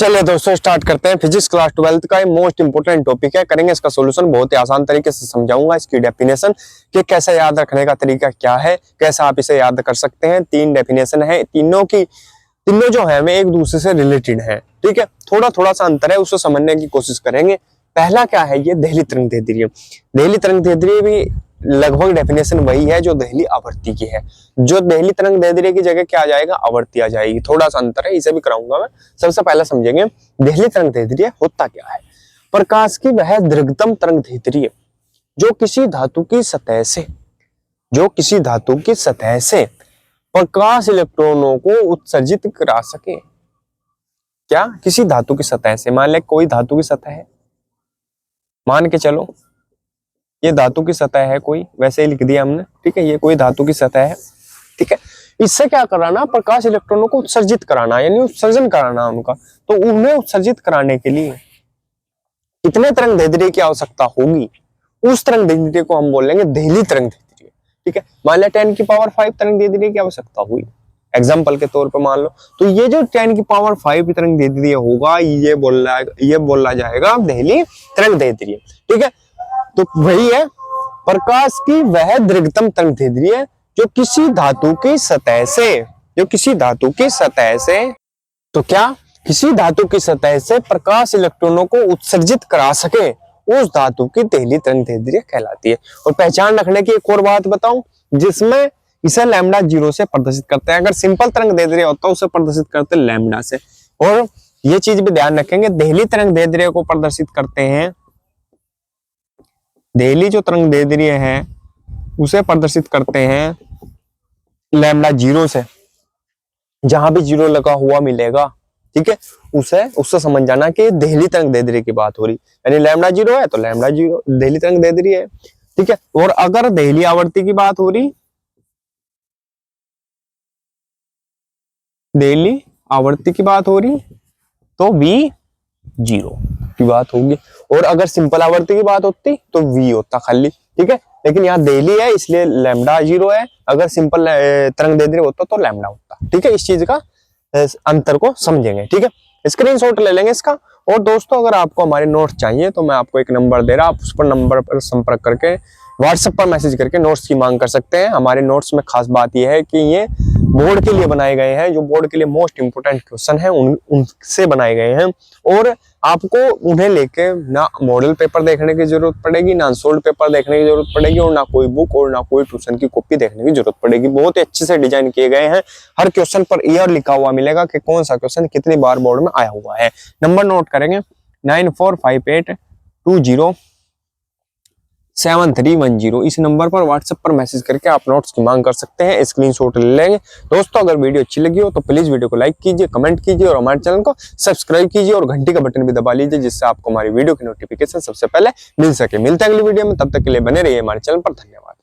चलिए दोस्तों स्टार्ट करते हैं। फिजिक्स क्लास 12th का मोस्ट इंपोर्टेंट टॉपिक है, करेंगे इसका सॉल्यूशन। बहुत ही आसान तरीके से समझाऊंगा इसकी डेफिनेशन कि कैसे याद रखने का तरीका क्या है, कैसे आप इसे याद कर सकते हैं। 3 डेफिनेशन है, तीनों जो है वे एक दूसरे से रिलेटेड है। ठीक है, थोड़ा थोड़ा सा अंतर है, उसको समझने की कोशिश करेंगे। पहला क्या है, ये देहली तरंग दैर्ध्य। देहली तरंग दैर्ध्य भी लगभग डेफिनेशन वही है जो देहली आवर्ती की है। जो देहली तरंग दैर्ध्य की जगह क्या आ जाएगा, आवर्ती आ जाएगी। थोड़ा सा अंतर है, इसे भी कराऊंगा मैं। सबसे पहले समझेंगे देहली तरंग दैर्ध्य होता क्या है। प्रकाश की वह दीर्घतम तरंग दैर्ध्य जो किसी धातु की सतह से प्रकाश इलेक्ट्रॉनों को उत्सर्जित करा सके। क्या, किसी धातु की सतह से, मान ले कोई धातु की सतह है, मान के चलो ये धातु की सतह है कोई, वैसे ही लिख दिया हमने। ठीक है, ये कोई धातु की सतह है। ठीक है, इससे क्या कराना, प्रकाश इलेक्ट्रॉनों को उत्सर्जित कराना, यानी उत्सर्जन कराना उनका। तो उन्हें उत्सर्जित कराने के लिए कितने तरंग दैर्ध्य की आवश्यकता होगी, उस तरंग दैर्ध्य को हम बोलेंगे देहली तरंग दैर्ध्य। ठीक है, मान लिया 10 की पावर 5 तरंग दैर्ध्य की आवश्यकता हुई, एग्जाम्पल के तौर पर मान लो, तो ये जो 10 की पावर 5 तरंग दैर्ध्य होगा, ये बोला जाएगा देहली तरंग दैर्ध्य। ठीक है, तो वही है प्रकाश की वह दीर्घतम तरंग दैर्ध्य जो किसी धातु की सतह से, तो क्या, किसी धातु की सतह से प्रकाश इलेक्ट्रॉनों को उत्सर्जित करा सके, उस धातु की देहली तरंग दैर्ध्य कहलाती है। और पहचान रखने की एक और बात बताऊं, जिसमें इसे लैम्डा 0 से प्रदर्शित करते हैं। अगर सिंपल तरंग दैर्ध्य होता है उसे प्रदर्शित करते हैं लैम्डा से। और ये चीज भी ध्यान रखेंगे, देहली तरंग दैर्ध्य को प्रदर्शित करते हैं, देहली जो तरंग दैर्ध्य है उसे प्रदर्शित करते हैं लैम्डा 0 से। जहां भी 0 लगा हुआ मिलेगा, ठीक है, उससे समझ जाना कि देहली तरंग दैर्ध्य की बात हो रही, यानी लैम्डा 0 है तो लैम्डा 0 देहली तरंग दैर्ध्य है। ठीक है, और अगर देहली आवर्ती की बात हो रही, देहली आवर्ती की बात हो रही तो V0 की बात होगी। और अगर सिंपल आवर्ती की बात होती तो V होता खाली। ठीक है, लेकिन यहाँ देहली है इसलिए लैम्डा 0 है, अगर सिंपल तरंग दैर्ध्य होता तो लैम्डा होता। ठीक है, इस चीज का अंतर को समझेंगे। ठीक है, स्क्रीनशॉट ले लेंगे इसका। और दोस्तों अगर आपको हमारे नोट्स चाहिए तो मैं आपको एक नंबर दे रहा, आप उस पर नंबर पर संपर्क करके व्हाट्सएप पर मैसेज करके नोट्स की मांग कर सकते हैं। हमारे नोट्स में खास बात यह है कि ये बोर्ड के लिए बनाए गए हैं, जो बोर्ड के लिए मोस्ट इंपोर्टेंट क्वेश्चन है उनसे बनाए गए हैं। और आपको उन्हें लेके ना मॉडल पेपर देखने की जरूरत पड़ेगी, ना सोल्ड पेपर देखने की जरूरत पड़ेगी, और ना कोई बुक और ना कोई ट्यूशन की कॉपी देखने की जरूरत पड़ेगी। बहुत ही अच्छे से डिजाइन किए गए हैं। हर क्वेश्चन पर ईयर लिखा हुआ मिलेगा कि कौन सा क्वेश्चन कितनी बार बोर्ड में आया हुआ है। नंबर नोट करेंगे 9458207310। इस नंबर पर व्हाट्सएप पर मैसेज करके आप नोट्स की मांग कर सकते हैं, स्क्रीनशॉट ले लेंगे। दोस्तों अगर वीडियो अच्छी लगी हो तो प्लीज वीडियो को लाइक कीजिए, कमेंट कीजिए और हमारे चैनल को सब्सक्राइब कीजिए और घंटी का बटन भी दबा लीजिए, जिससे आपको हमारी वीडियो की नोटिफिकेशन सबसे पहले मिल सके। मिलते हैं अगली वीडियो में, तब तक के लिए बने रहिए हमारे चैनल पर। धन्यवाद।